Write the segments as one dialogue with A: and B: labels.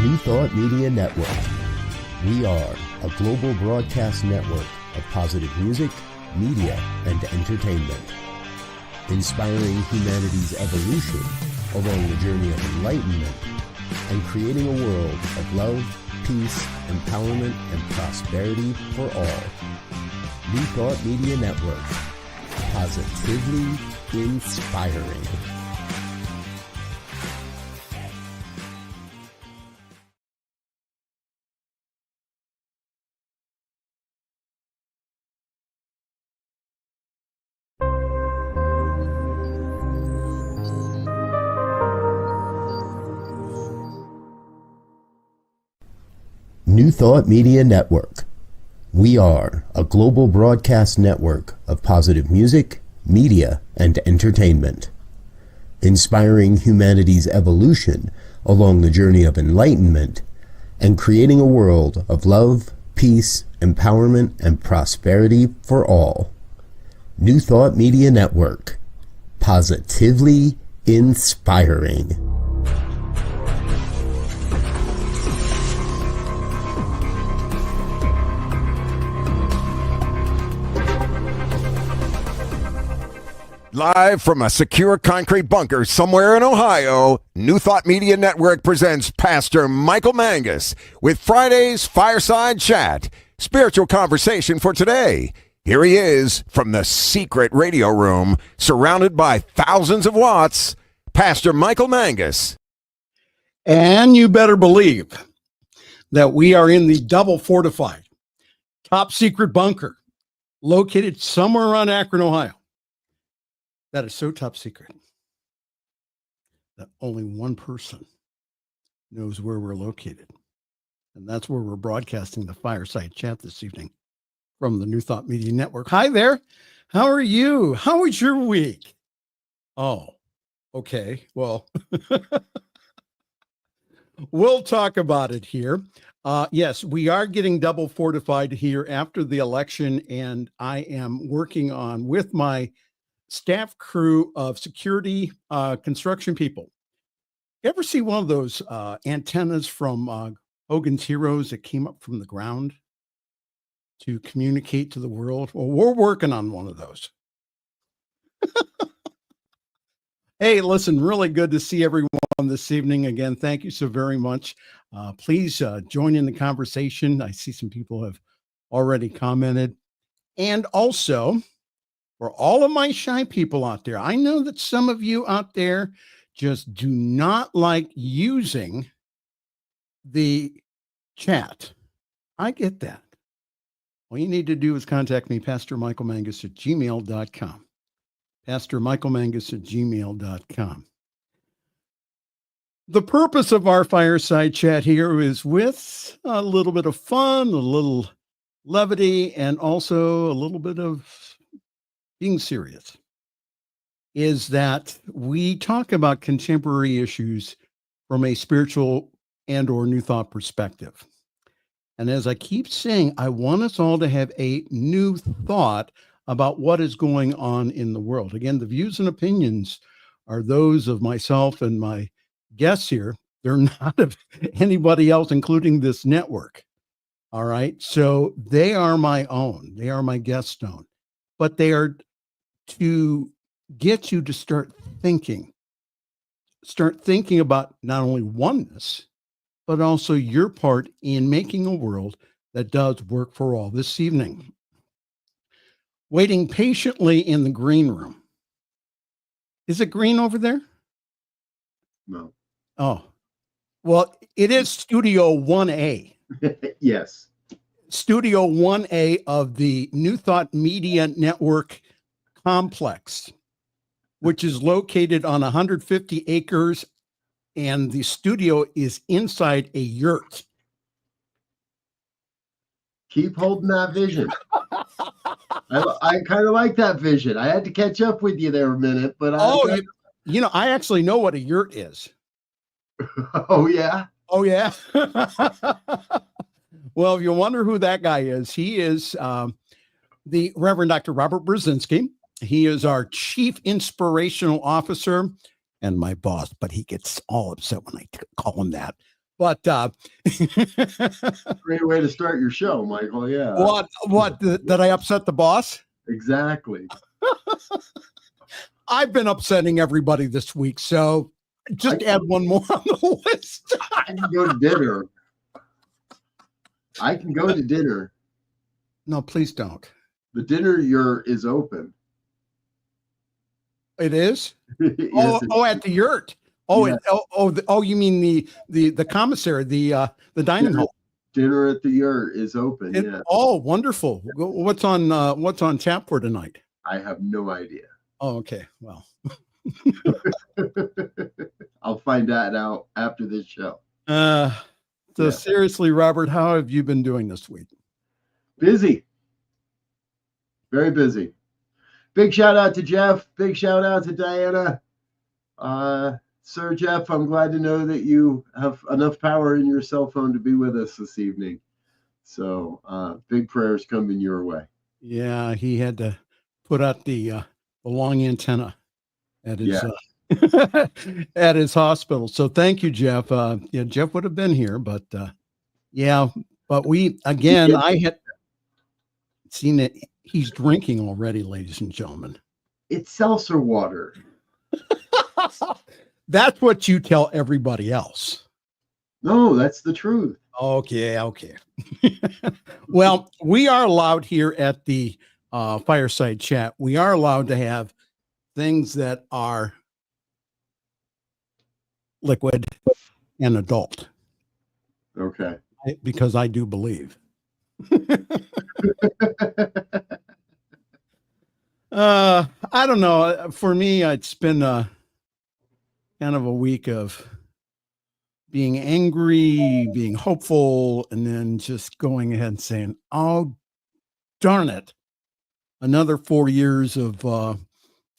A: New Thought Media Network. We are a global broadcast network of positive music, media, and entertainment, inspiring humanity's evolution along the journey of enlightenment and creating a world of love, peace, empowerment, and prosperity for all. New Thought Media Network. Positively inspiring. New Thought Media Network. We are a global broadcast network of positive music, media, and entertainment, inspiring humanity's evolution along the journey of enlightenment and creating a world of love, peace, empowerment, and prosperity for all. New Thought Media Network. Positively inspiring.
B: Live from a secure concrete bunker somewhere in Ohio, New Thought Media Network presents Pastor Michael Mangus with Friday's Fireside Chat, spiritual conversation for today. Here he is from the secret radio room, surrounded by thousands of watts, Pastor Michael Mangus.
C: And you better believe that we are in the double fortified, top secret bunker located somewhere around Akron, Ohio. That is so top secret that only one person knows where we're located. And that's where we're broadcasting the Fireside Chat this evening from the New Thought Media Network. Hi there. How are you? How was your week? Oh, okay. Well, we'll talk about it here. Yes, we are getting double fortified here after the election, and I am working on with my staff crew of security construction people. You ever see one of those antennas from Hogan's Heroes that came up from the ground to communicate to the world? Well, we're working on one of those. Hey, listen, really good to see everyone this evening. Again, thank you so very much. Please join in the conversation. I see some people have already commented. And also, for all of my shy people out there, I know that some of you out there just do not like using the chat. I get that. All you need to do is contact me, pastormichaelmangus at gmail.com. pastormichaelmangus at gmail.com. The purpose of our fireside chat here is with a little bit of fun, a little levity, and also a little bit of being serious, is that we talk about contemporary issues from a spiritual and or new thought perspective. And as I keep saying, I want us all to have a new thought about what is going on in the world. Again, the views and opinions are those of myself and my guests here. They're not of anybody else, including this network. All right. So they are my own. They are my guest own. But they are to get you to start thinking about not only oneness, but also your part in making a world that does work for all. This evening, waiting patiently in the green room. Is it green over there?
D: No.
C: Oh, well, it is Studio 1A.
D: Yes.
C: Studio 1A of the New Thought Media Network complex, which is located on 150 acres, and the studio is inside a yurt.
D: Keep holding that vision. I kind of like that vision. I had to catch up with you there a minute, but
C: I actually know what a yurt is.
D: Oh yeah.
C: Oh yeah. Well, if you wonder who that guy is, he is the Reverend Dr. Robert Brzezinski. He is our Chief Inspirational Officer and my boss, but he gets all upset when I call him that. But
D: Great way to start your show, Michael. Yeah.
C: What did I upset the boss?
D: Exactly.
C: I've been upsetting everybody this week, so just add one more on the list.
D: I can go to dinner. I can go to dinner.
C: No, please don't.
D: The dinner is open.
C: It is?
D: Yes,
C: At the yurt. Oh,
D: yeah.
C: You mean the commissary, the dining hall.
D: Dinner at the yurt is open. Yeah.
C: Oh, wonderful. What's on tap for tonight?
D: I have no idea.
C: Oh, okay. Well,
D: I'll find that out after this show.
C: Seriously, Robert, how have you been doing this week?
D: Busy. Very busy. Big shout out to Jeff. Big shout out to Diana. Sir Jeff, I'm glad to know that you have enough power in your cell phone to be with us this evening. So big prayers coming your way.
C: Yeah, he had to put out the long antenna at his at his hospital. So thank you, Jeff. Jeff would have been here, but but I had seen it. He's drinking already, ladies and gentlemen.
D: It's seltzer water.
C: That's what you tell everybody else.
D: No, that's the truth.
C: Okay. Well, we are allowed here at the Fireside Chat. We are allowed to have things that are liquid and adult.
D: Okay.
C: Because I do believe. I don't know. For me, it's been kind of a week of being angry, being hopeful, and then just going ahead and saying, "Oh, darn it! Another 4 years of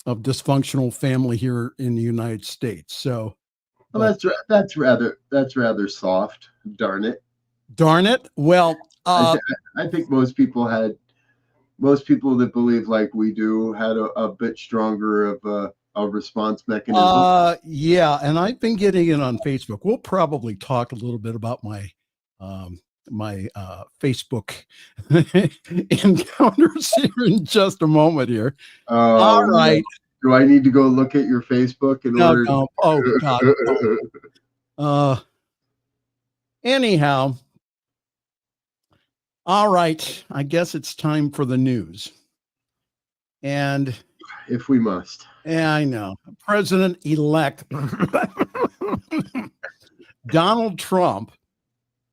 C: dysfunctional family here in the United States." So,
D: well, that's rather soft. Darn it!
C: Darn it! Well,
D: I think most people that believe like we do had a bit stronger of a response mechanism.
C: Yeah, and I've been getting it on Facebook. We'll probably talk a little bit about my Facebook encounters here in just a moment here. All right.
D: Do I need to go look at your Facebook in order?
C: No. Oh God. No. Anyhow. All right. I guess it's time for the news. And
D: if we must.
C: Yeah, I know. President-elect Donald Trump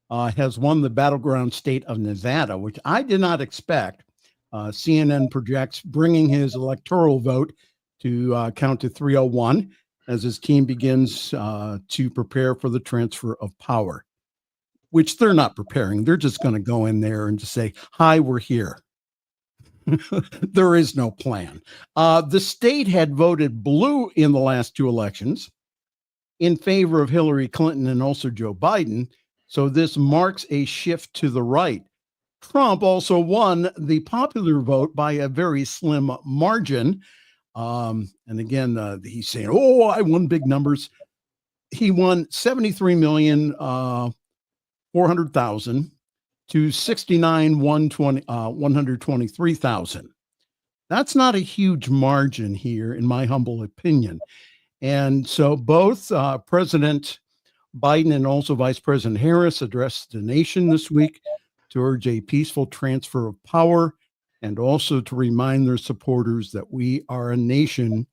C: has won the battleground state of Nevada, which I did not expect. CNN projects bringing his electoral vote to count to 301 as his team begins to prepare for the transfer of power, which they're not preparing. They're just going to go in there and just say, "Hi, we're here." There is no plan. The state had voted blue in the last two elections in favor of Hillary Clinton and also Joe Biden. So this marks a shift to the right. Trump also won the popular vote by a very slim margin. And again, he's saying, "Oh, I won big numbers." He won 73,400,000 to 123,000. That's not a huge margin here, in my humble opinion. And so both President Biden and also Vice President Harris addressed the nation this week to urge a peaceful transfer of power and also to remind their supporters that we are a nation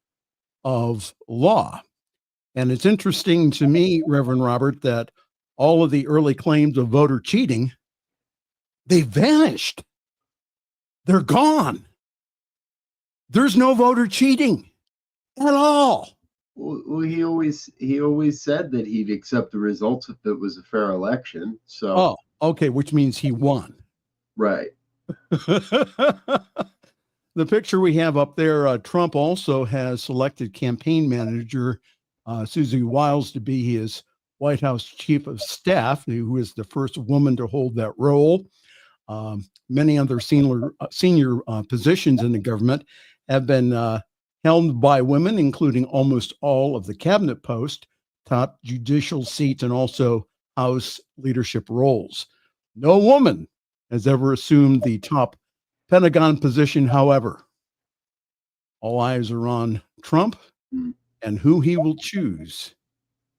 C: of law. And it's interesting to me, Reverend Robert, that all of the early claims of voter cheating, they vanished. They're gone. There's no voter cheating at all.
D: Well, he always said that he'd accept the results if it was a fair election. So,
C: oh, okay, which means he won.
D: Right.
C: The picture we have up there, Trump also has selected campaign manager Susie Wiles to be his White House chief of staff, who is the first woman to hold that role. Many other senior positions in the government have been held by women, including almost all of the cabinet posts, top judicial seats, and also House leadership roles. No woman has ever assumed the top Pentagon position, however. All eyes are on Trump and who he will choose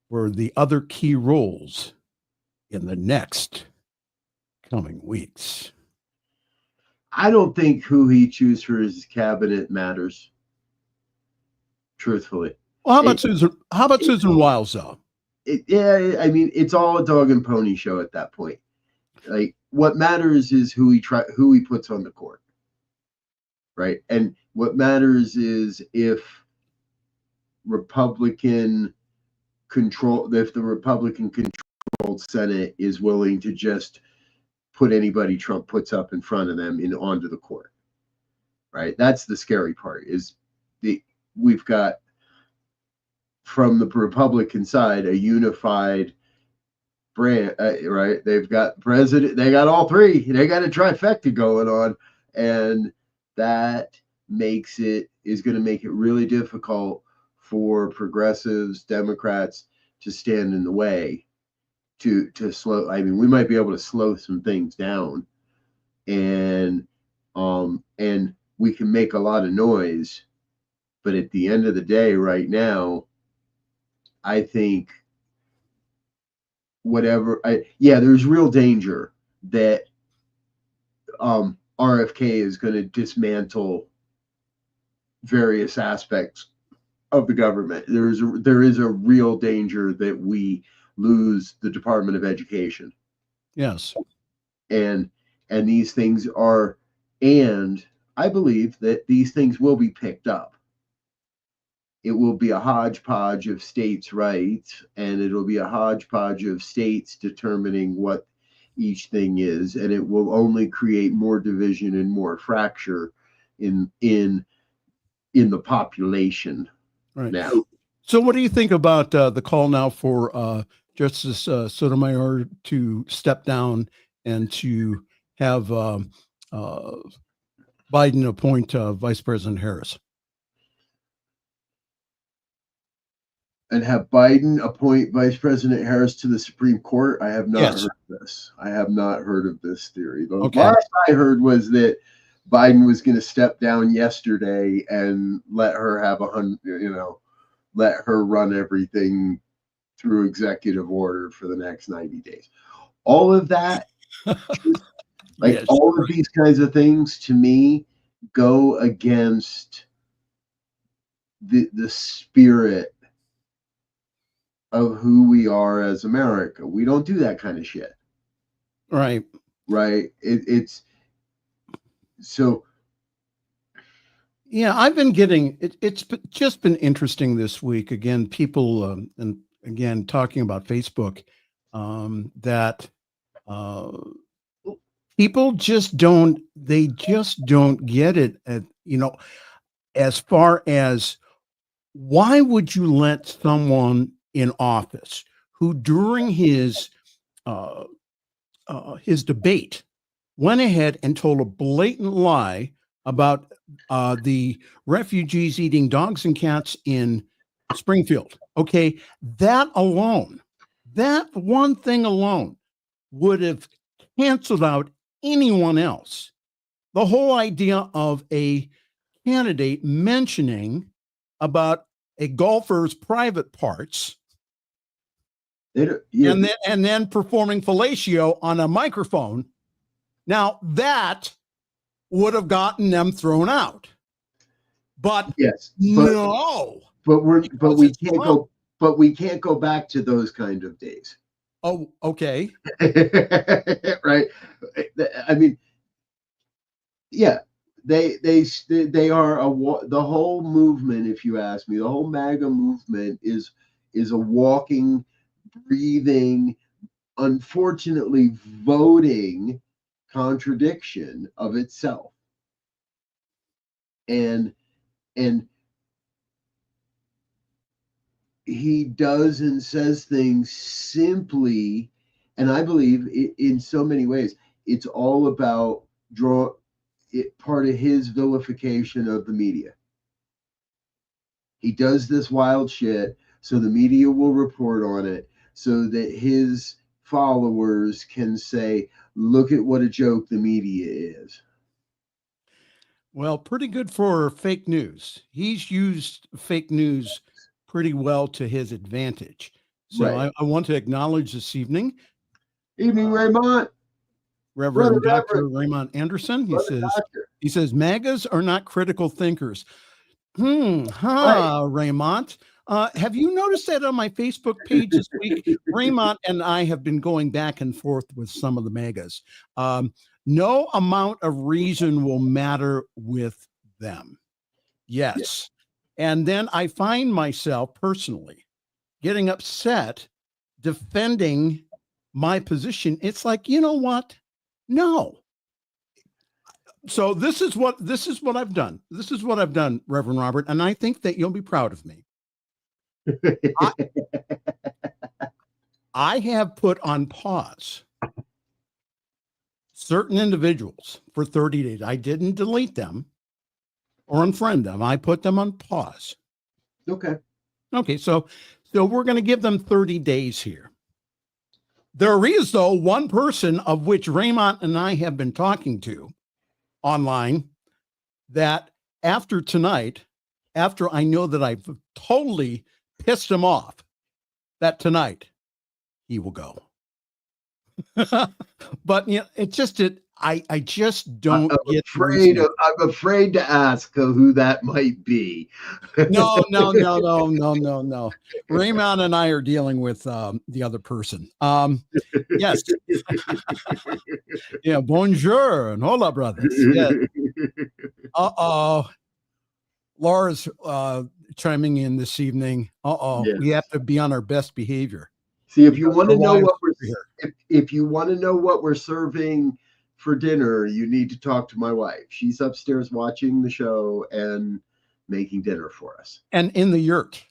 C: for the other key roles in the next coming weeks.
D: I don't think who he chooses for his cabinet matters. Truthfully.
C: Well, how about Susan Wiles, though?
D: Yeah, I mean, it's all a dog and pony show at that point. Like, what matters is who he puts on the court, right? And what matters is if the Republican controlled Senate is willing to just put anybody Trump puts up in front of them onto the court, right? That's the scary part. We've got, from the Republican side, a unified brand, right? They've got president, they got all three, they got a trifecta going on, and that is going to make it really difficult for progressives, Democrats to stand in the way to slow. I mean, we might be able to slow some things down, and we can make a lot of noise, but at the end of the day, right now, I think there's real danger that RFK is going to dismantle various aspects of the government. There is a real danger that we lose the Department of Education.
C: Yes.
D: And these things are, and I believe that these things will be picked up. It will be a hodgepodge of states' rights, and it'll be a hodgepodge of states determining what each thing is, and it will only create more division and more fracture in the population.
C: Right
D: now.
C: So, what do you think about the call now for Justice Sotomayor to step down and to have Biden appoint Vice President Harris?
D: And have Biden appoint Vice President Harris to the Supreme Court? I have not heard of this. I have not heard of this theory. The last I heard was that Biden was going to step down yesterday and let her have let her run everything through executive order for the next 90 days. All of that, all of these kinds of things, to me, go against the spirit of who we are as America. We don't do that kind of shit.
C: Right.
D: It's so.
C: Yeah, I've been getting it's just been interesting this week. Again, people and again talking about Facebook, that people just don't get it. As far as, why would you let someone in office who during his debate went ahead and told a blatant lie about the refugees eating dogs and cats in Springfield? Okay, that one thing alone would have canceled out anyone else. The whole idea of a candidate mentioning about a golfer's private parts, and then performing fellatio on a microphone. Now that would have gotten them thrown out. But
D: we can't go back to those kind of days.
C: Oh, okay.
D: Right. I mean, yeah, they are the whole movement, if you ask me, the whole MAGA movement is a walking, breathing, unfortunately voting contradiction of itself. And he does and says things simply, and I believe in so many ways, it's all about part of his vilification of the media. He does this wild shit so the media will report on it, so that his followers can say, look at what a joke the media is.
C: Well, pretty good for fake news. He's used fake news pretty well to his advantage. So
D: Right.
C: I want to acknowledge this evening.
D: Evening, Raymond.
C: Reverend
D: Brother,
C: Dr. Raymond Anderson.
D: Brother Doctor.
C: He says, MAGAs are not critical thinkers.
D: Right.
C: Raymond. Have you noticed that on my Facebook page this week? Raymond and I have been going back and forth with some of the MAGAs. No amount of reason will matter with them. Yes. And then I find myself personally getting upset defending my position. It's like, you know what? No. So this is what I've done. This is what I've done, Reverend Robert, and I think that you'll be proud of me. I have put on pause certain individuals for 30 days. I didn't delete them or unfriend them. I put them on pause.
D: Okay.
C: Okay, so we're going to give them 30 days here. There is, though, one person of which Raymond and I have been talking to online that after tonight, after I know that I've totally pissed him off, that tonight he will go. But you know, I just don't get
D: afraid of, I'm afraid to ask who that might be.
C: No. Raymond and I are dealing with the other person. Yes. Yeah, bonjour and hola, brothers. Yes. Laura's chiming in this evening. Yes. We have to be on our best behavior.
D: See, if you want to know what if you want to know what we're serving for dinner, you need to talk to my wife. She's upstairs watching the show and making dinner for us. And
C: in the yurt.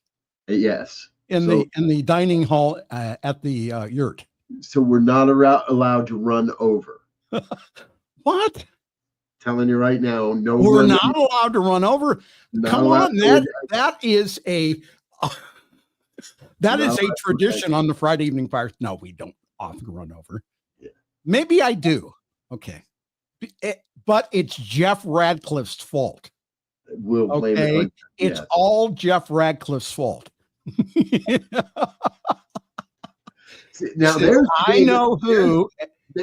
D: Yes.
C: In the dining hall at the yurt.
D: So we're not allowed to run over.
C: What?
D: Telling you right now, no.
C: We're not allowed to run over. Come on, that is a tradition on the Friday evening fire. No, we don't often run over. Yeah. Maybe I do. Okay. But it's Jeff Radcliffe's fault.
D: We'll blame it on,
C: it's all Jeff Radcliffe's fault.
D: Now
C: I know who.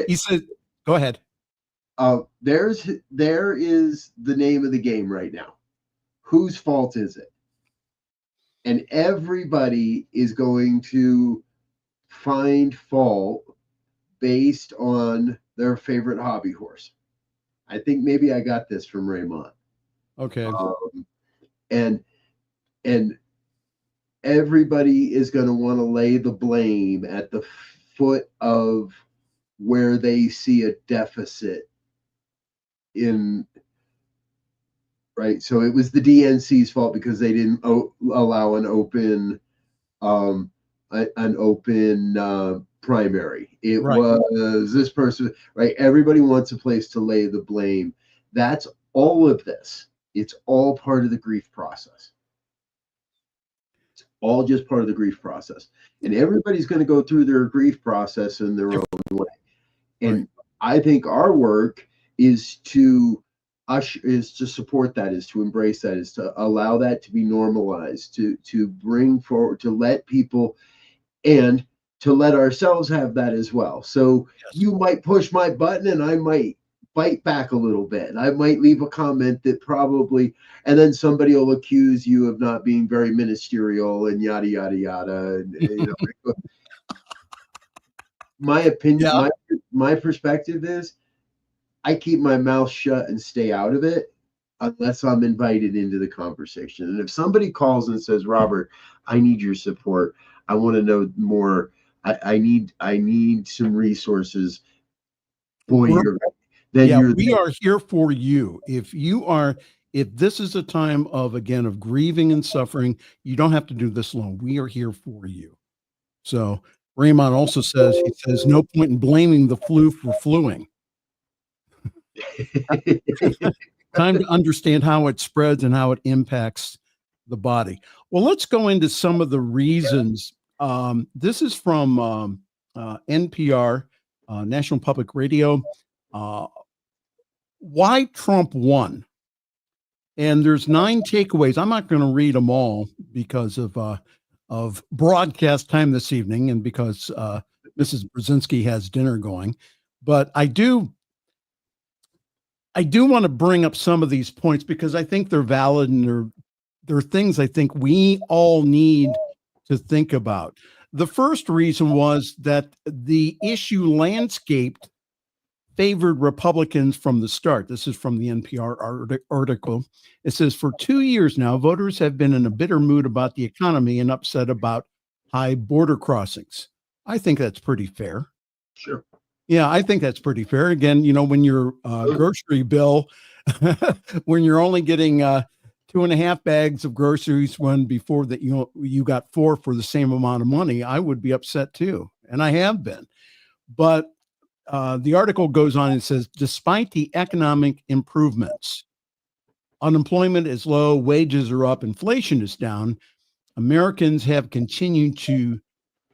C: He said, go ahead.
D: There is the name of the game right now. Whose fault is it? And everybody is going to find fault based on their favorite hobby horse. I think maybe I got this from Raymond.
C: Okay.
D: And everybody is going to want to lay the blame at the foot of where they see a deficit in, right? So it was the DNC's fault because they didn't allow an open primary. It was this person, right? Everybody wants a place to lay the blame. That's all of this. It's all part of the grief process. It's all just part of the grief process. And everybody's going to go through their grief process in their own way. And I think our work is to support that, is to embrace that, is to allow that to be normalized, to bring forward, to let people, and to let ourselves have that as well. So you might push my button and I might bite back a little bit. I might leave a comment that probably, and then somebody will accuse you of not being very ministerial and yada, yada, yada. And, you know, my opinion, my perspective is I keep my mouth shut and stay out of it unless I'm invited into the conversation. And if somebody calls and says, Robert, I need your support, I want to know more, I need some resources. Boy, we
C: are here for you. If this is a time of grieving and suffering, you don't have to do this alone. We are here for you. So Raymond also says, no point in blaming the flu for fluing. Time to understand how it spreads and how it impacts the body. Well, let's go into some of the reasons. This is from NPR, National Public Radio, why Trump won. And there's 9 takeaways. I'm not going to read them all because of broadcast time this evening and because Mrs. Brzezinski has dinner going. But I do want to bring up some of these points because I think they're valid and they're things I think we all need to think about. The first reason was that the issue landscape favored Republicans from the start. This is from the NPR article. It says, for 2 years now, voters have been in a bitter mood about the economy and upset about high border crossings. I think that's pretty fair.
D: Sure.
C: Yeah, I think that's pretty fair. Again, when your grocery bill, when you're only getting 2.5 bags of groceries when before that you got 4 for the same amount of money, I would be upset too. And I have been. But the article goes on and says, despite the economic improvements, unemployment is low, wages are up, inflation is down, Americans have continued to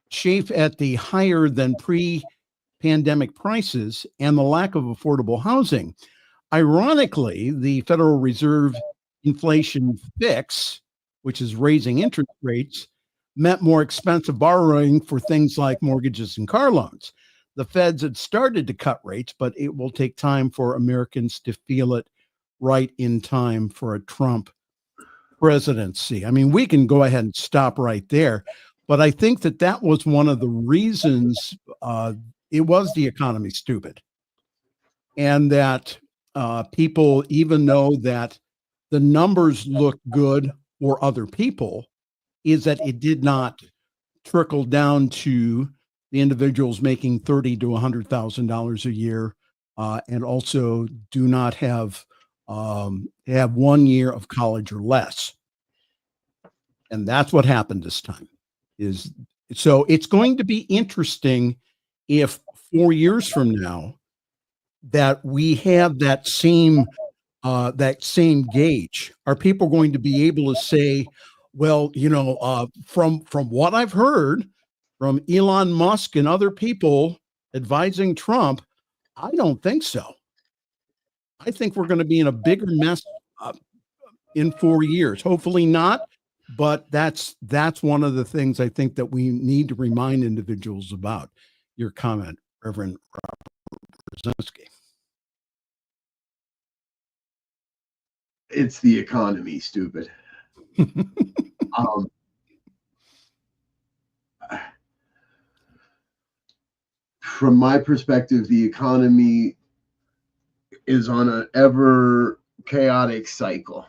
C: chafe at the higher than pre-pandemic prices and the lack of affordable housing. Ironically, the Federal Reserve inflation fix, which is raising interest rates, meant more expensive borrowing for things like mortgages and car loans. The feds had started to cut rates, but it will take time for Americans to feel it right in time for a Trump presidency. I mean, we can go ahead and stop right there, but I think that was one of the reasons it was the economy stupid. And that people, even though that the numbers look good for other people, is that it did not trickle down to the individuals making $30,000 to $100,000 a year, and also do not have 1 year of college or less. And that's what happened this time. So it's going to be interesting if 4 years from now that we have that same gauge. Are people going to be able to say, well, from what I've heard from Elon Musk and other people advising Trump, I don't think so. I think we're going to be in a bigger mess in 4 years. Hopefully not, but that's one of the things I think that we need to remind individuals about. Your comment, Reverend Brzezinski.
D: It's the economy, stupid. From my perspective, the economy is on an ever chaotic cycle.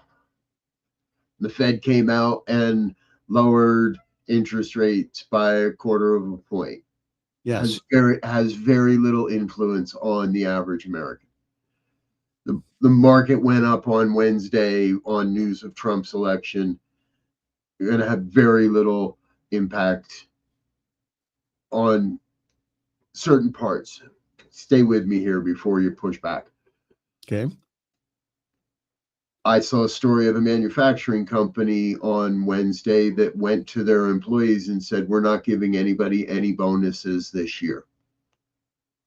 D: The Fed came out and lowered interest rates by 1/4 point.
C: Yes.
D: Has very little influence on the average American. The market went up on Wednesday on news of Trump's election. You're going to have very little impact on certain parts. Stay with me here before you push back.
C: Okay.
D: I saw a story of a manufacturing company on Wednesday that went to their employees and said, we're not giving anybody any bonuses this year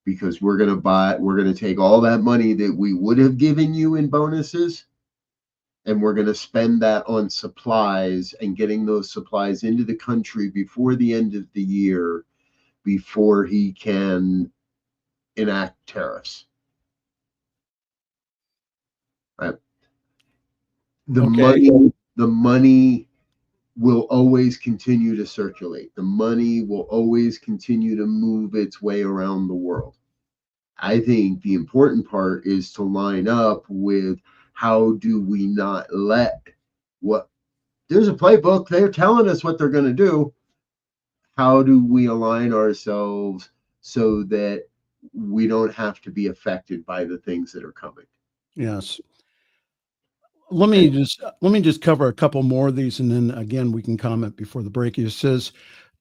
D: because we're going to take all that money that we would have given you in bonuses and we're going to spend that on supplies and getting those supplies into the country before the end of the year, before he can enact tariffs. Right. The money will always continue to circulate. The money will always continue to move its way around the world. I think the important part is to line up with how do we not let there's a playbook. They're telling us what they're going to do. How do we align ourselves so that we don't have to be affected by the things that are coming?
C: Yes. Let me just cover a couple more of these, and then again we can comment before the break. It says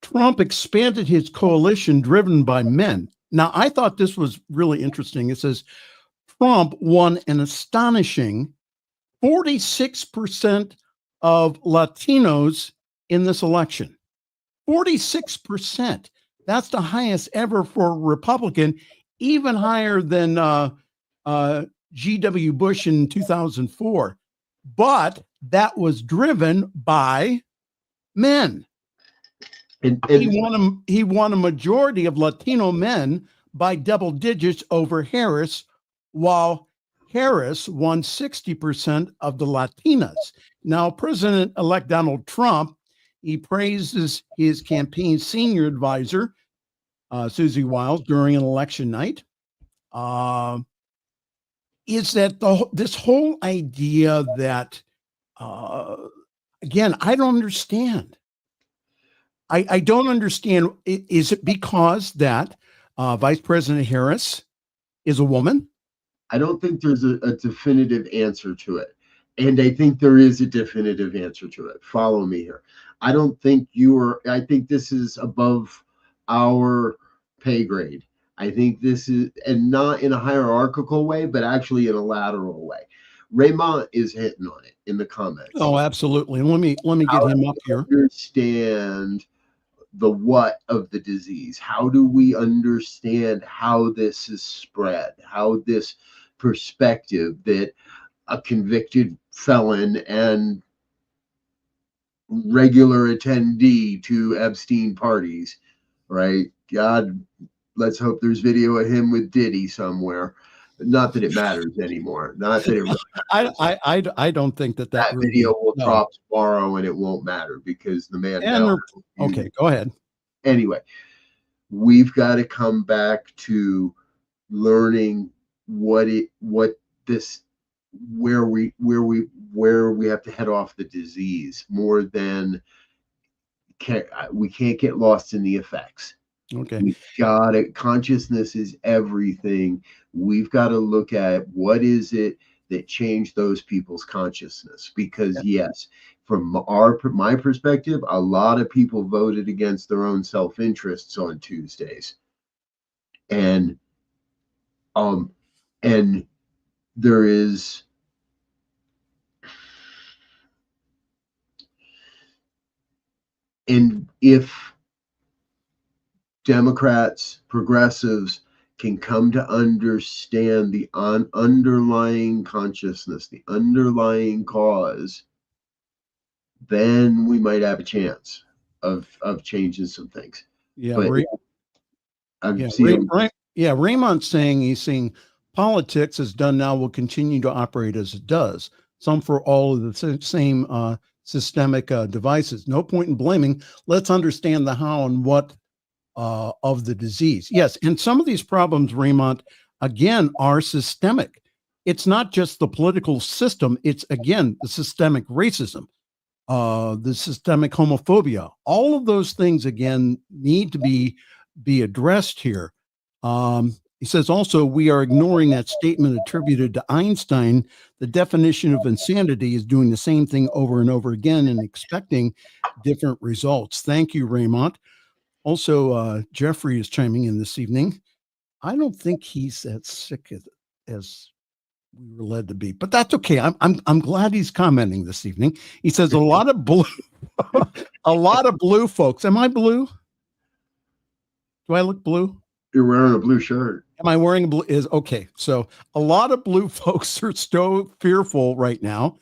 C: Trump expanded his coalition driven by men. Now, I thought this was really interesting. It says Trump won an astonishing 46% of Latinos in this election. 46%. That's the highest ever for a Republican, even higher than G.W. Bush in 2004. But that was driven by men. He won a majority of Latino men by double digits over Harris, while Harris won 60% of the Latinas. Now, President-elect Donald Trump, he praises his campaign senior advisor, Susie Wiles, during an election night. Is that this whole idea that, again, I don't understand. I don't understand. Is it because that Vice President Harris is a woman?
D: I don't think there's a definitive answer to it. And I think there is a definitive answer to it. Follow me here. I don't think I think this is above our pay grade. I think this is, and not in a hierarchical way, but actually in a lateral way. Raymond is hitting on it in the comments.
C: Oh, absolutely. Let me get him up here.
D: Understand the what of the disease. How do we understand how this is spread? How this perspective that a convicted felon and regular attendee to Epstein parties, right? God, let's hope there's video of him with Diddy somewhere. Not that it matters anymore. Not that it really
C: I don't think that really,
D: video will drop tomorrow and it won't matter because the man.
C: Okay, go ahead.
D: Anyway, we've got to come back to learning where we have to head off the disease more than we can't get lost in the effects.
C: Okay.
D: We got it. Consciousness is everything. We've got to look at what is it that changed those people's consciousness. Because yes, from my perspective, a lot of people voted against their own self-interests on Tuesdays. And there is if Democrats, progressives can come to understand the underlying consciousness, the underlying cause, then we might have a chance of changing some things.
C: Yeah,
D: but
C: Raymond's saying he's saying politics as done now will continue to operate as it does. Some for all of the same systemic devices. No point in blaming. Let's understand the how and what of the disease. Yes, and some of these problems, Raymond, again, are systemic. It's not just the political system. It's, again, the systemic racism, the systemic homophobia. All of those things, again, need to be addressed here. He says also, we are ignoring that statement attributed to Einstein. The definition of insanity is doing the same thing over and over again and expecting different results. Thank you, Raymond. Also, Jeffrey is chiming in this evening. I don't think he's as sick as we were led to be, but that's okay. I'm glad he's commenting this evening. He says a lot of blue folks. Am I blue? Do I look blue?
D: You're wearing a blue shirt.
C: Am I wearing a blue? Okay. So a lot of blue folks are so fearful right now.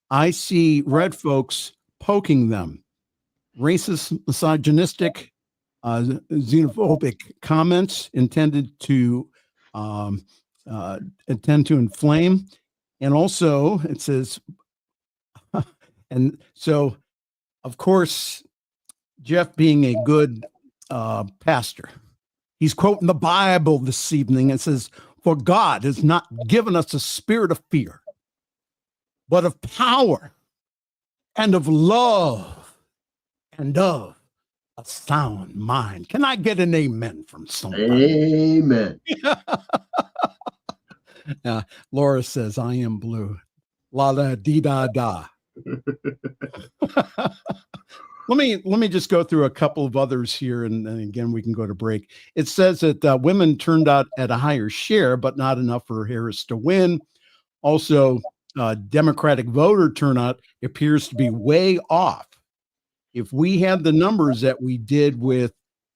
C: I see red folks poking them. Racist, misogynistic, xenophobic comments intended to inflame. And also it says, and so of course, Jeff being a good pastor, he's quoting the Bible this evening and says, for God has not given us a spirit of fear, but of power and of love and of a sound mind. Can I get an amen from somebody?
D: Amen.
C: Laura says, I am blue. La da dee da da. Let me just go through a couple of others here, and then again we can go to break. It says that women turned out at a higher share, but not enough for Harris to win. Also, Democratic voter turnout appears to be way off. If we had the numbers that we did with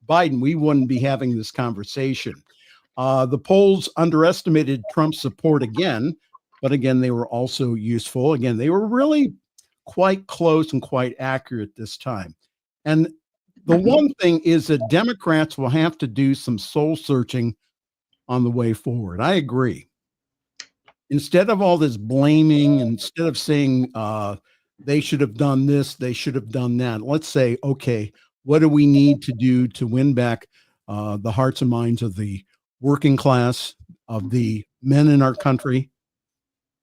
C: Biden, we wouldn't be having this conversation. The polls underestimated Trump's support again, but again, they were also useful. Again, they were really quite close and quite accurate this time. And the one thing is that Democrats will have to do some soul searching on the way forward. I agree. Instead of all this blaming, instead of saying they should have done this, they should have done that, let's say, okay, what do we need to do to win back the hearts and minds of the working class, of the men in our country,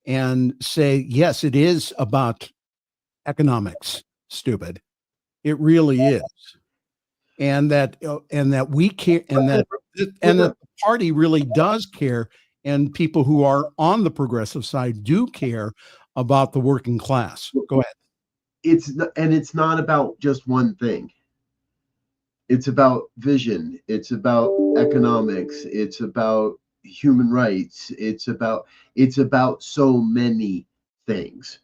C: and say, yes, it is about economics, stupid. It really is. And that we care, and that the party really does care, and people who are on the progressive side do care about the working class. Go ahead.
D: It's not about just one thing. It's about vision. It's about economics. It's about human rights. It's about so many things.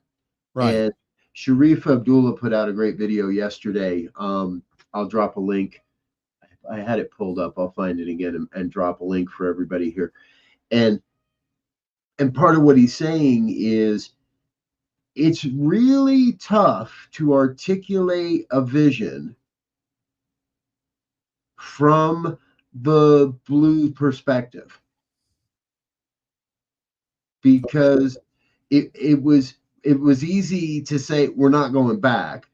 C: Right.
D: And Sharif Abdullah put out a great video yesterday. I'll drop a link. I had it pulled up. I'll find it again and drop a link for everybody here. And part of what he's saying is it's really tough to articulate a vision from the blue perspective, because it was easy to say we're not going back,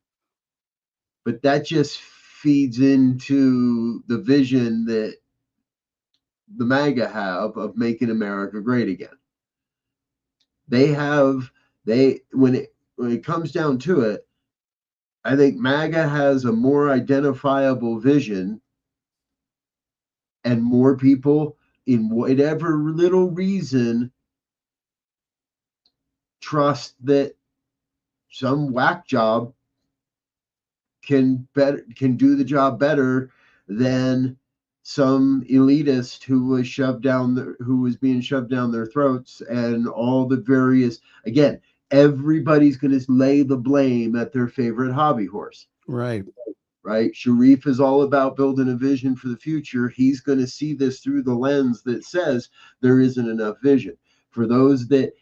D: but that just feeds into the vision that the MAGA have of making America great again. When it comes down to it, I think MAGA has a more identifiable vision, and more people, in whatever little reason, trust that some whack job can do the job better than some elitist who was being shoved down their throats, and all the various, again, everybody's going to lay the blame at their favorite hobby horse.
C: Right.
D: Sharif is all about building a vision for the future. He's going to see this through the lens that says there isn't enough vision. For those that,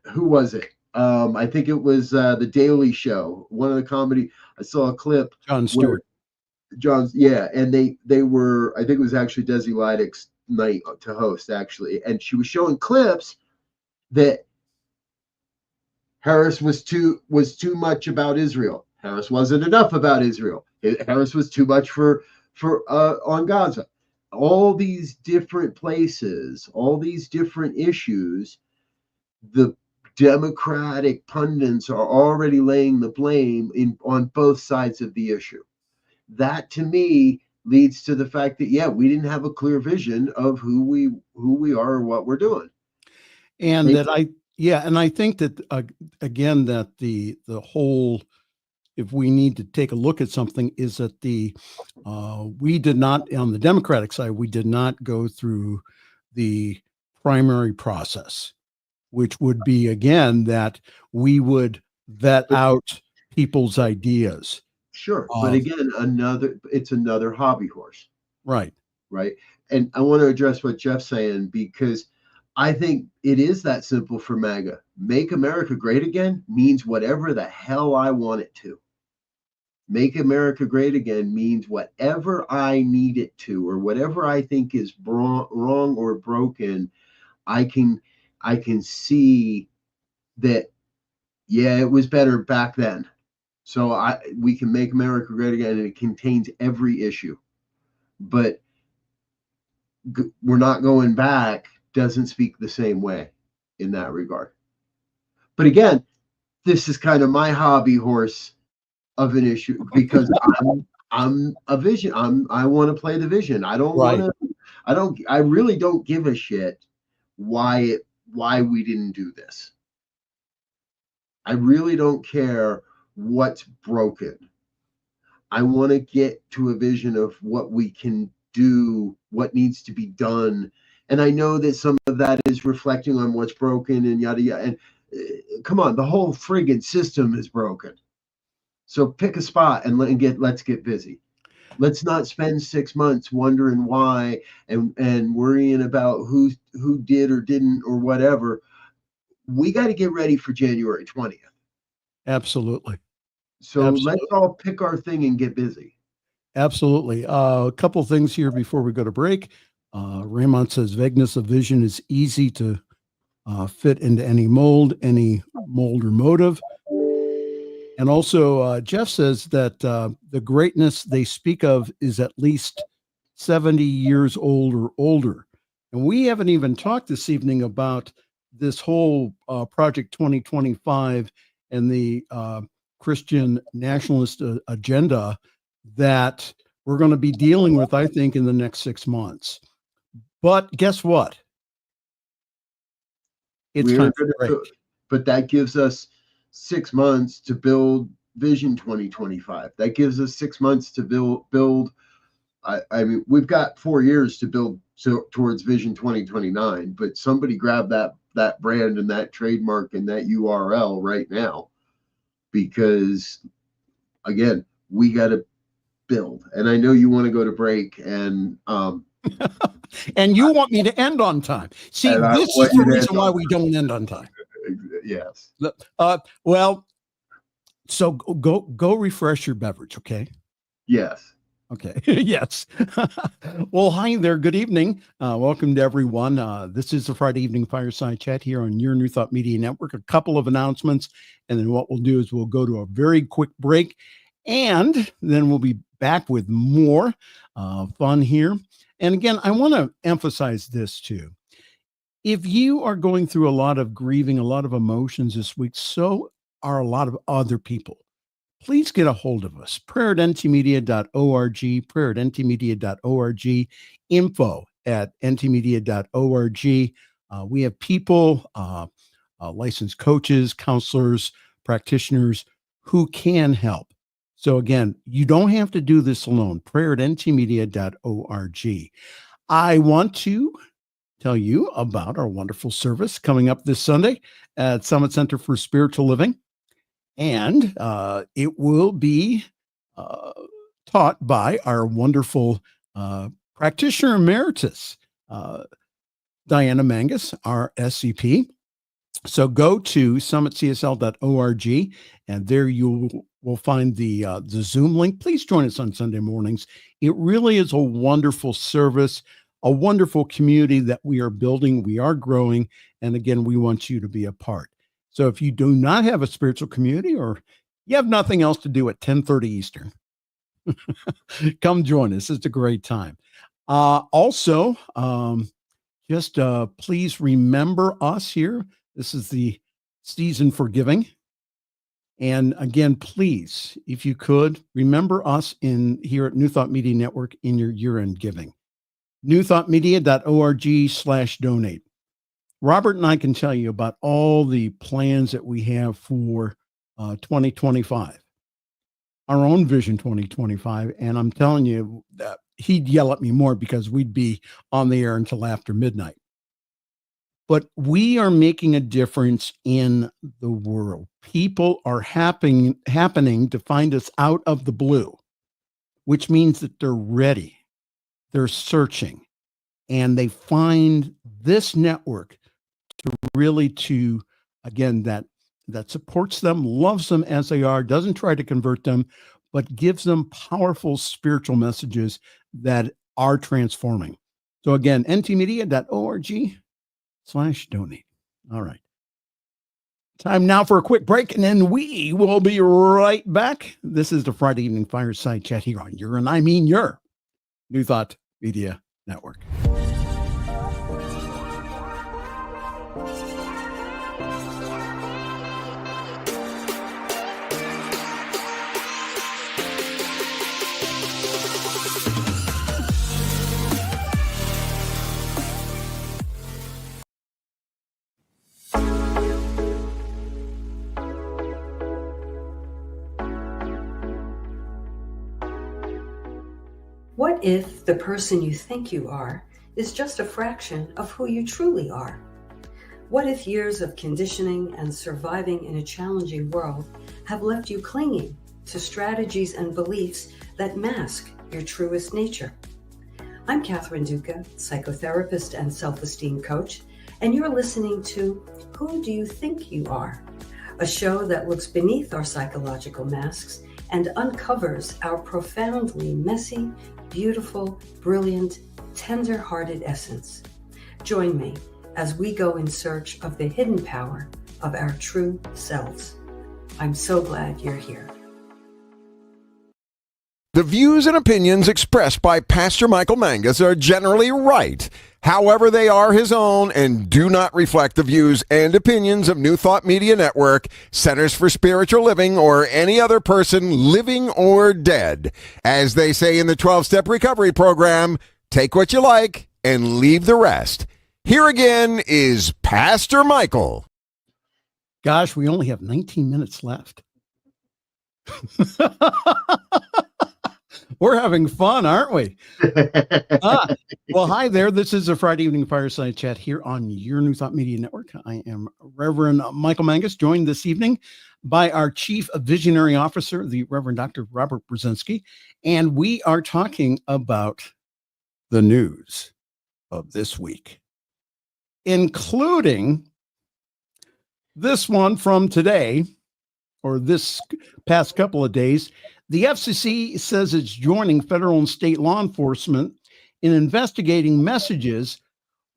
D: who was it? I think it was The Daily Show. One of the comedy, I saw a clip.
C: Jon Stewart.
D: And they were, I think it was actually Desi Lydick's night to host, actually. And she was showing clips that Harris was too much about Israel. Harris wasn't enough about Israel. Harris was too much for on Gaza. All these different places, all these different issues, the Democratic pundits are already laying the blame on both sides of the issue. That, to me, leads to the fact that, we didn't have a clear vision of who we are or what we're doing.
C: And I think that again, that the whole, if we need to take a look at something, is that we did not, on the Democratic side, we did not go through the primary process, which would be, again, that we would vet out people's ideas.
D: Sure. But again, it's another hobby horse.
C: Right.
D: And I want to address what Jeff's saying, because I think it is that simple for MAGA. Make America great again means whatever the hell I want it to. Make America great again means whatever I need it to, or whatever I think is wrong or broken. I can see that, it was better back then. So we can make America great again, and it contains every issue. But we're not going back doesn't speak the same way in that regard. But again, this is kind of my hobby horse of an issue, because I'm a vision. I want to play the vision. I really don't give a shit why we didn't do this. I really don't care what's broken. I want to get to a vision of what we can do, what needs to be done. And I know that some of that is reflecting on what's broken and yada yada. And come on, the whole friggin' system is broken. So pick a spot and let's get busy. Let's not spend 6 months wondering why and worrying about who did or didn't or whatever. We got to get ready for January 20th.
C: Absolutely.
D: So let's all pick our thing and get busy.
C: Absolutely. A couple things here before we go to break. Raymond says vagueness of vision is easy to fit into any mold or motive. And also, Jeff says that the greatness they speak of is at least 70 years old or older. And we haven't even talked this evening about this whole Project 2025 and the Christian nationalist agenda that we're going to be dealing with, I think, in the next 6 months. But guess what? It's time for break.
D: But that gives us 6 months to build Vision 2025. That gives us 6 months to build. I mean, we've got 4 years to build towards Vision 2029. But somebody grab that brand and that trademark and that URL right now, because again, we got to build. And I know you want to go to break, and
C: and you want me to end on time. See, this is the reason why we don't end on time.
D: Yes.
C: Well, so go refresh your beverage, okay?
D: Yes.
C: Okay. Yes. Well, hi there. Good evening. Welcome to everyone. This is the Friday Evening Fireside Chat here on your New Thought Media Network. A couple of announcements, and then what we'll do is we'll go to a very quick break, and then we'll be back with more fun here. And again, I want to emphasize this too. If you are going through a lot of grieving, a lot of emotions this week, so are a lot of other people, please get a hold of us. prayer@ntmedia.org, prayer@ntmedia.org, info@ntmedia.org. We have people, licensed coaches, counselors, practitioners who can help. So again, you don't have to do this alone. prayer@ntmedia.org. I want to tell you about our wonderful service coming up this Sunday at Summit Center for Spiritual Living. And it will be taught by our wonderful practitioner emeritus, Diana Mangus, our SCP. So go to summitcsl.org, and there you will find the Zoom link. Please join us on Sunday mornings. It really is a wonderful service, a wonderful community that we are building. We are growing. And again, we want you to be a part. So if you do not have a spiritual community, or you have nothing else to do at 10:30 Eastern, come join us. It's a great time. Also, just please remember us here. This is the season for giving. And again, please, if you could, remember us here at New Thought Media Network in your year-end giving. newthoughtmedia.org/donate. Robert and I can tell you about all the plans that we have for 2025, our own Vision 2025. And I'm telling you, he'd yell at me more because we'd be on the air until after midnight. But we are making a difference in the world. People are happening to find us out of the blue, which means that they're ready. They're searching, and they find this network again, that supports them, loves them as they are, doesn't try to convert them, but gives them powerful spiritual messages that are transforming. So again, ntmedia.org/donate. All right. Time now for a quick break, and then we will be right back. This is the Friday Evening Fireside Chat here on your New Thought Media Network.
E: What if the person you think you are is just a fraction of who you truly are? What if years of conditioning and surviving in a challenging world have left you clinging to strategies and beliefs that mask your truest nature. I'm Catherine Duca, psychotherapist and self-esteem coach, and you're listening to Who Do You Think You Are? A show that looks beneath our psychological masks and uncovers our profoundly messy, beautiful, brilliant, tender-hearted essence. Join me as we go in search of the hidden power of our true selves. I'm so glad you're here.
B: The views and opinions expressed by Pastor Michael Mangus are generally right. However, they are his own and do not reflect the views and opinions of New Thought Media Network, Centers for Spiritual Living, or any other person living or dead. As they say in the 12-Step Recovery Program, take what you like and leave the rest. Here again is Pastor Michael.
C: Gosh, we only have 19 minutes left. We're having fun, aren't we? Well, hi there. This is a Friday evening fireside chat here on your New Thought Media Network. I am Reverend Michael Mangus, joined this evening by our Chief Visionary Officer, the Reverend Dr. Robert Brzezinski, and we are talking about the news of this week, including this one from today, or this past couple of days. The FCC says it's joining federal and state law enforcement in investigating messages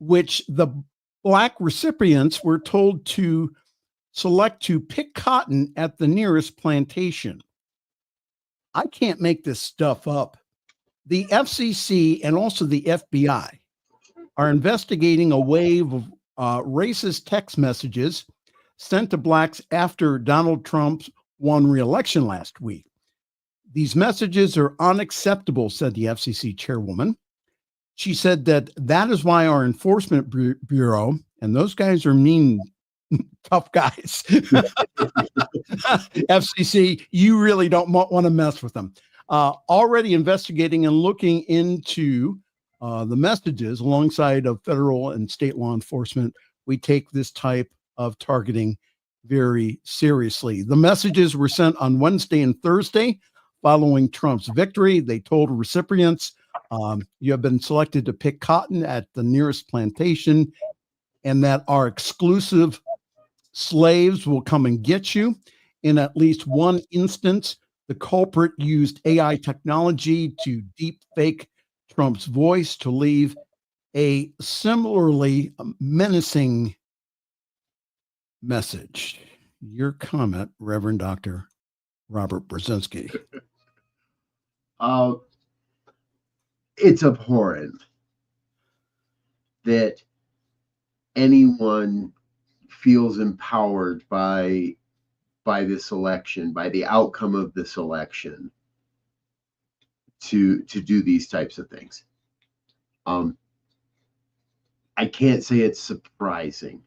C: which the Black recipients were told to select to pick cotton at the nearest plantation. I can't make this stuff up. The FCC and also the FBI are investigating a wave of racist text messages sent to Blacks after Donald Trump won re-election last week. These messages are unacceptable, said the FCC chairwoman. She said that is why our enforcement bureau, and those guys are mean, tough guys. FCC, you really don't want to mess with them. Already investigating and looking into the messages alongside of federal and state law enforcement. We take this type of targeting very seriously. The messages were sent on Wednesday and Thursday following Trump's victory. They told recipients, you have been selected to pick cotton at the nearest plantation, and that our exclusive slaves will come and get you. In at least one instance, the culprit used AI technology to deep fake Trump's voice to leave a similarly menacing message. Your comment, Reverend Dr. Robert Brzezinski.
D: It's abhorrent that anyone feels empowered by this election, by the outcome of this election, to do these types of things. I can't say it's surprising.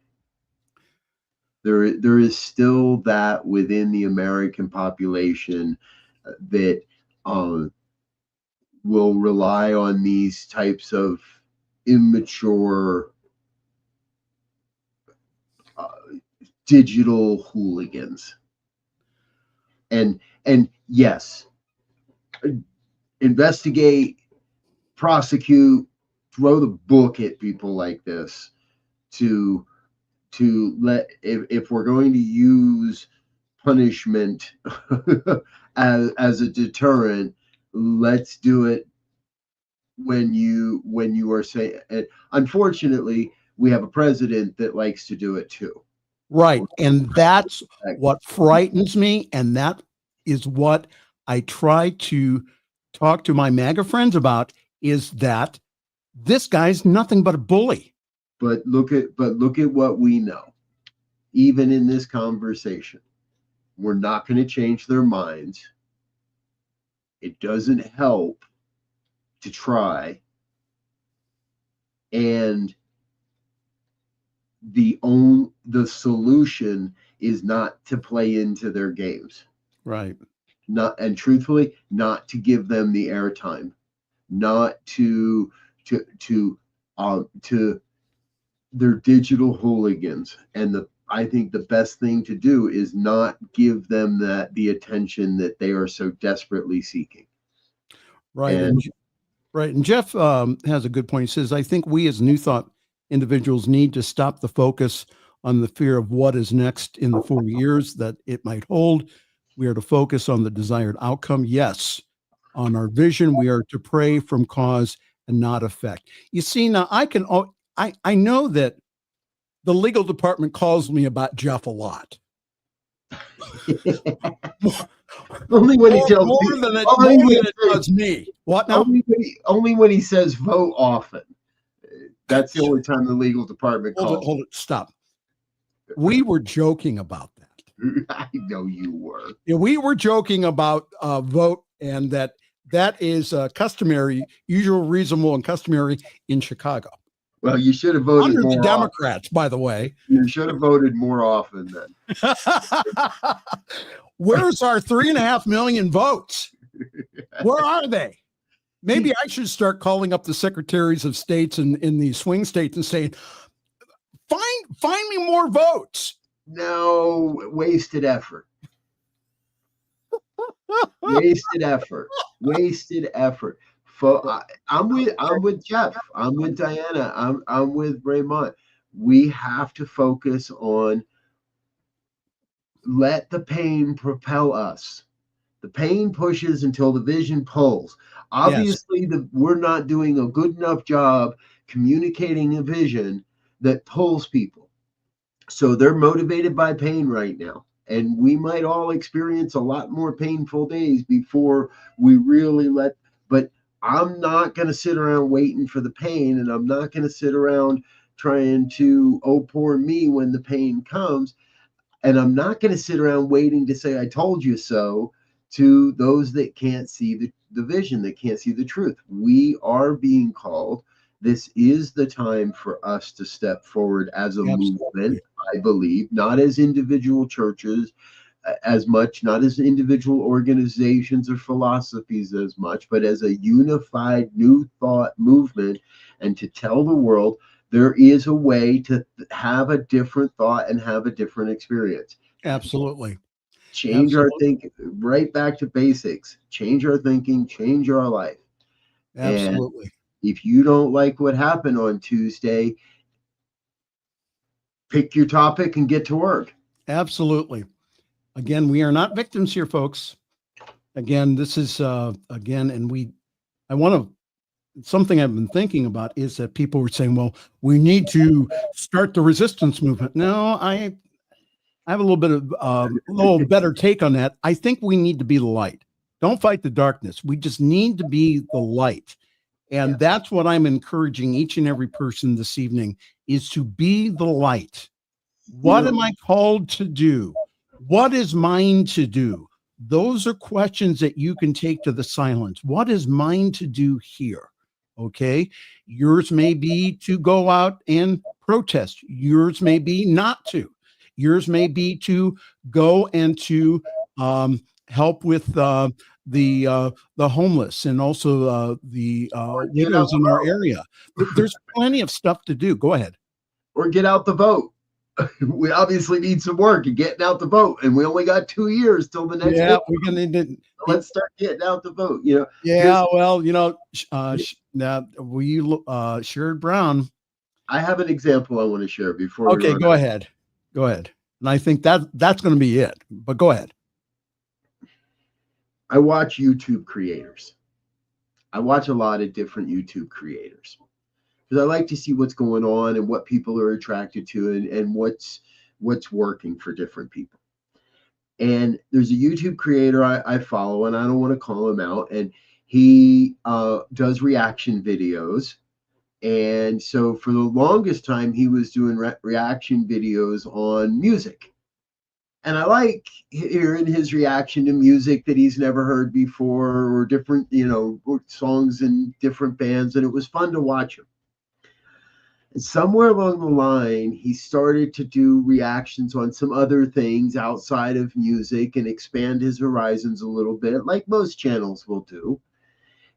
D: There is still that within the American population that will rely on these types of immature digital hooligans. And yes, investigate, prosecute, throw the book at people like this to let, if we're going to use punishment as a deterrent, let's do it when you are saying. Unfortunately, we have a president that likes to do it too.
C: Right. And that's what frightens me. And that is what I try to talk to my MAGA friends about, is that this guy's nothing but a bully.
D: But look at what we know. Even in this conversation, we're not going to change their minds. It doesn't help to try. And the solution is not to play into their games.
C: Right.
D: And truthfully, not to give them the airtime, not to their digital hooligans. And I think the best thing to do is not give them the attention that they are so desperately seeking.
C: Right.
D: And
C: Right. And Jeff has a good point. He says, I think we as New Thought individuals need to stop the focus on the fear of what is next in the 4 years that it might hold. We are to focus on the desired outcome. Yes. On our vision, we are to pray from cause and not effect. You see, now I know that the legal department calls me about Jeff a lot.
D: only when he tells
C: more
D: me,
C: than
D: only when
C: it does me. What now?
D: Only when he says vote often. That's the only time the legal department calls.
C: Hold it, stop. We were joking about that.
D: I know you were.
C: Yeah, we were joking about vote, and that is customary, usual, reasonable, and customary in Chicago.
D: Well, you should have voted
C: under
D: more
C: the Democrats,
D: often.
C: By the way.
D: You should have voted more often then.
C: Where's our 3.5 million votes? Where are they? Maybe I should start calling up the secretaries of states in the swing states and saying, find me more votes.
D: No, wasted effort. Wasted effort. Wasted effort. I'm with Jeff. I'm with Diana. I'm with Raymond. We have to focus on let the pain propel us. The pain pushes until the vision pulls. Obviously, yes. We're not doing a good enough job communicating a vision that pulls people. So they're motivated by pain right now. And we might all experience a lot more painful days before we really but I'm not going to sit around waiting for the pain, and I'm not going to sit around trying to, oh, poor me when the pain comes. And I'm not going to sit around waiting to say, I told you so, to those that can't see the vision, that can't see the truth. We are being called. This is the time for us to step forward as a movement, I believe, not as individual churches as much, not as individual organizations or philosophies as much, but as a unified New Thought movement, and to tell the world there is a way to have a different thought and have a different experience.
C: Absolutely.
D: Change our thinking, right back to basics. Change our thinking, change our life.
C: Absolutely.
D: And if you don't like what happened on Tuesday, pick your topic and get to work.
C: Absolutely. Again, we are not victims here, folks. Again, this is something I've been thinking about is that people were saying, well, we need to start the resistance movement. No, I have a little bit of a little better take on that. I think we need to be the light. Don't fight the darkness. We just need to be the light. And that's what I'm encouraging each and every person this evening, is to be the light. What am I called to do? What is mine to do? Those are questions that you can take to the silence. What is mine to do here? Okay. Yours may be to go out and protest. Yours may be not to. Yours may be to go and to help with the homeless, and also the widows in our area. There's plenty of stuff to do. Go ahead.
D: Or get out the vote. We obviously need some work in getting out the vote, and we only got 2 years till the next.
C: Yeah, we're gonna.
D: Let's start getting out the vote.
C: Yeah, well, now Sherrod Brown.
D: I have an example I want to share before.
C: Okay, go ahead. Go ahead. And I think that's going to be it. But go ahead.
D: I watch YouTube creators. I watch a lot of different YouTube creators, because I like to see what's going on and what people are attracted to, and what's working for different people. And there's a YouTube creator I follow, and I don't want to call him out, and he does reaction videos. And so for the longest time, he was doing reaction videos on music. And I like hearing his reaction to music that he's never heard before, or different, songs in different bands. And it was fun to watch him. And somewhere along the line, he started to do reactions on some other things outside of music and expand his horizons a little bit, like most channels will do.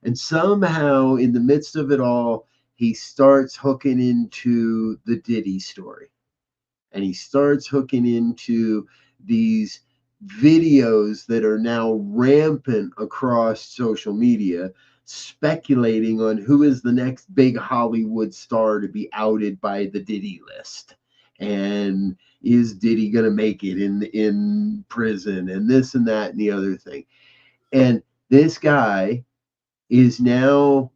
D: And somehow, in the midst of it all, he starts hooking into the Diddy story. and he starts hooking into these videos that are now rampant across social media, speculating on who is the next big Hollywood star to be outed by the Diddy list. And is Diddy going to make it in prison, and this and that and the other thing. And this guy is now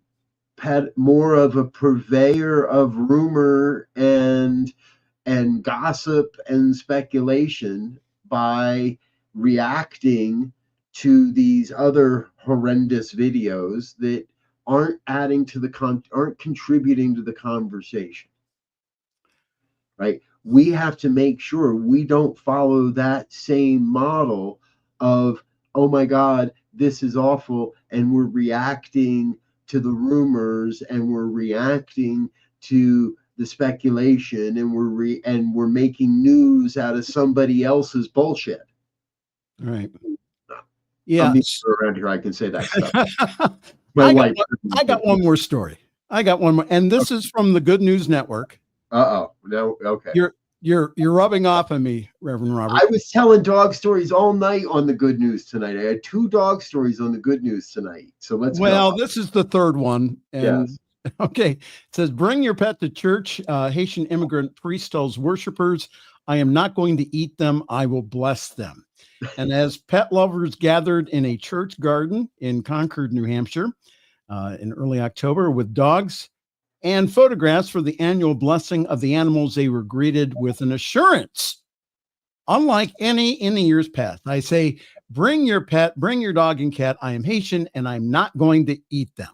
D: more of a purveyor of rumor and gossip and speculation by reacting to these other horrendous videos that aren't adding to aren't contributing to the conversation. Right? We have to make sure we don't follow that same model of, oh my God, this is awful, and we're reacting to the rumors, and we're reacting to the speculation, and we're making news out of somebody else's bullshit.
C: Right. Yeah.
D: I'm around here, I can say that stuff.
C: I got one more story. I got one more, and this is from the Good News Network.
D: No, okay.
C: You're rubbing off on me, Reverend Robert.
D: I was telling dog stories all night on the Good News tonight. I had 2 dog stories on the Good News tonight. So let's go.
C: Well, this is the third one. And
D: yes.
C: Okay. It says, bring your pet to church. Haitian immigrant priest tells worshipers, I am not going to eat them. I will bless them. And as pet lovers gathered in a church garden in Concord, New Hampshire, in early October with dogs and photographs for the annual blessing of the animals, they were greeted with an assurance. Unlike any in the years past, I say, bring your pet, bring your dog and cat. I am Haitian and I'm not going to eat them.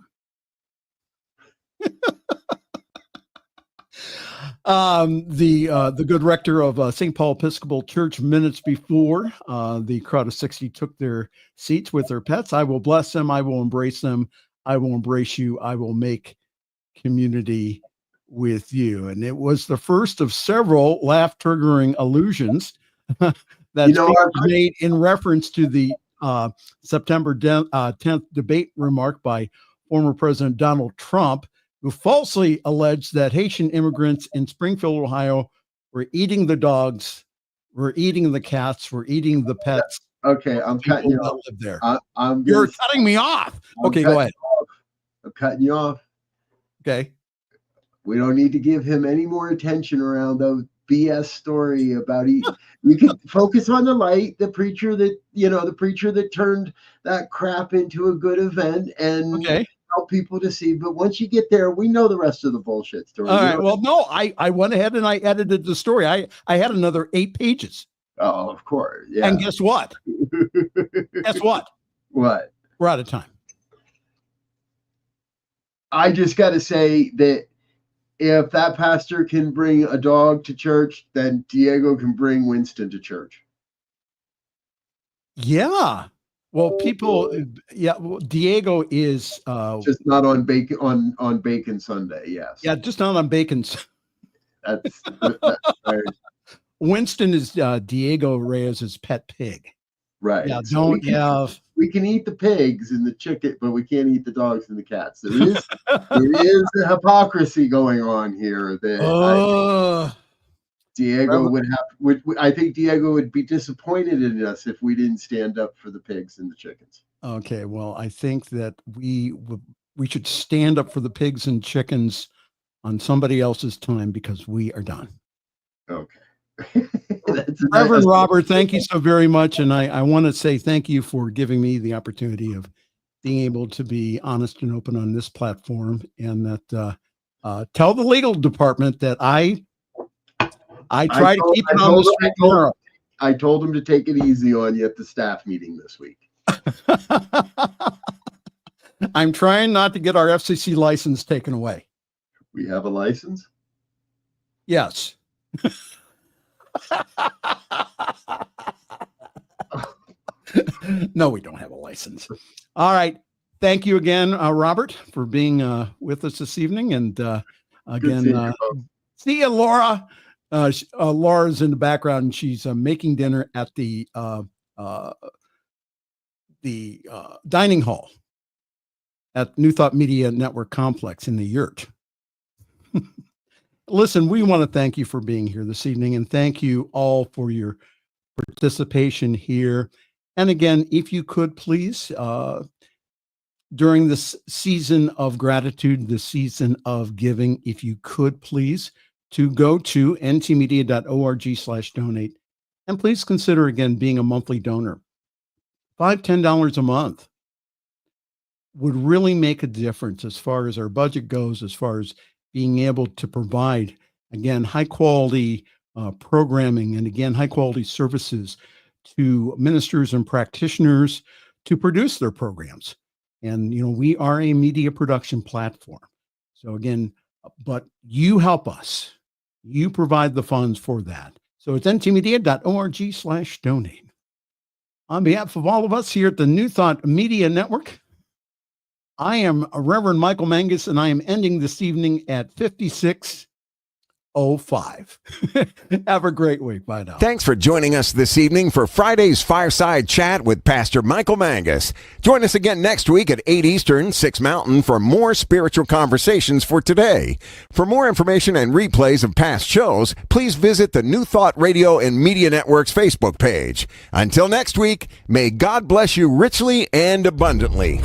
C: The good rector of St. Paul Episcopal Church, minutes before the crowd of 60 took their seats with their pets, I will bless them. I will embrace them. I will embrace you. I will make community with you. And it was the first of several laugh-triggering allusions that made in reference to the September 10th debate remark by former President Donald Trump, who falsely alleged that Haitian immigrants in Springfield, Ohio, were eating the dogs, were eating the cats, were eating the pets.
D: Okay, I'm cutting you off.
C: There.
D: You're
C: cutting me off. Okay, go ahead.
D: I'm cutting you off.
C: Okay.
D: We don't need to give him any more attention around the BS story about eating. We can focus on the light, the preacher that turned that crap into a good event and help people to see. But once you get there, we know the rest of the bullshit story.
C: All right. Well, no, I went ahead and I edited the story. I had another 8 pages.
D: Oh, of course. Yeah.
C: And guess what? Guess what?
D: What?
C: We're out of time.
D: I just got to say that if that pastor can bring a dog to church, then Diego can bring Winston to church.
C: Yeah. Well, Diego is
D: just not on Bacon Sunday. Yes.
C: Yeah, just not on Bacon.
D: That's
C: Winston is Diego Reyes's pet pig.
D: Right.
C: Yeah.
D: So we can eat the pigs and the chicken, but we can't eat the dogs and the cats. There is a hypocrisy going on here that Diego I think Diego would be disappointed in us if we didn't stand up for the pigs and the chickens.
C: Okay. Well, I think that we should stand up for the pigs and chickens on somebody else's time because we are done.
D: Okay.
C: Reverend Robert, thank you so very much. And I want to say thank you for giving me the opportunity of being able to be honest and open on this platform, and that tell the legal department that I try to keep it on the straight and narrow.
D: I told him to take it easy on you at the staff meeting this week.
C: I'm trying not to get our FCC license taken away.
D: We have a license?
C: Yes. No, we don't have a license. All right. Thank you again, Robert, for being with us this evening. And again, see you, Laura. Laura's in the background, and she's making dinner at the dining hall at New Thought Media Network Complex in the Yurt. Listen, we want to thank you for being here this evening, and thank you all for your participation here. And again, if you could please, during this season of gratitude, the season of giving, if you could please, to go to ntmedia.org/donate, and please consider again being a monthly donor. $5, $10 a month would really make a difference as far as our budget goes, as far as being able to provide, again, high quality programming, and again, high quality services to ministers and practitioners to produce their programs. And, we are a media production platform. So again, but you help us. You provide the funds for that. So it's ntmedia.org/donate. On behalf of all of us here at the New Thought Media Network, I am Reverend Michael Mangus, and I am ending this evening at 56:05. Have a great week. Bye now.
B: Thanks for joining us this evening for Friday's Fireside Chat with Pastor Michael Mangus. Join us again next week at 8 Eastern, 6 Mountain for more spiritual conversations for today. For more information and replays of past shows, please visit the New Thought Radio and Media Network's Facebook page. Until next week, may God bless you richly and abundantly.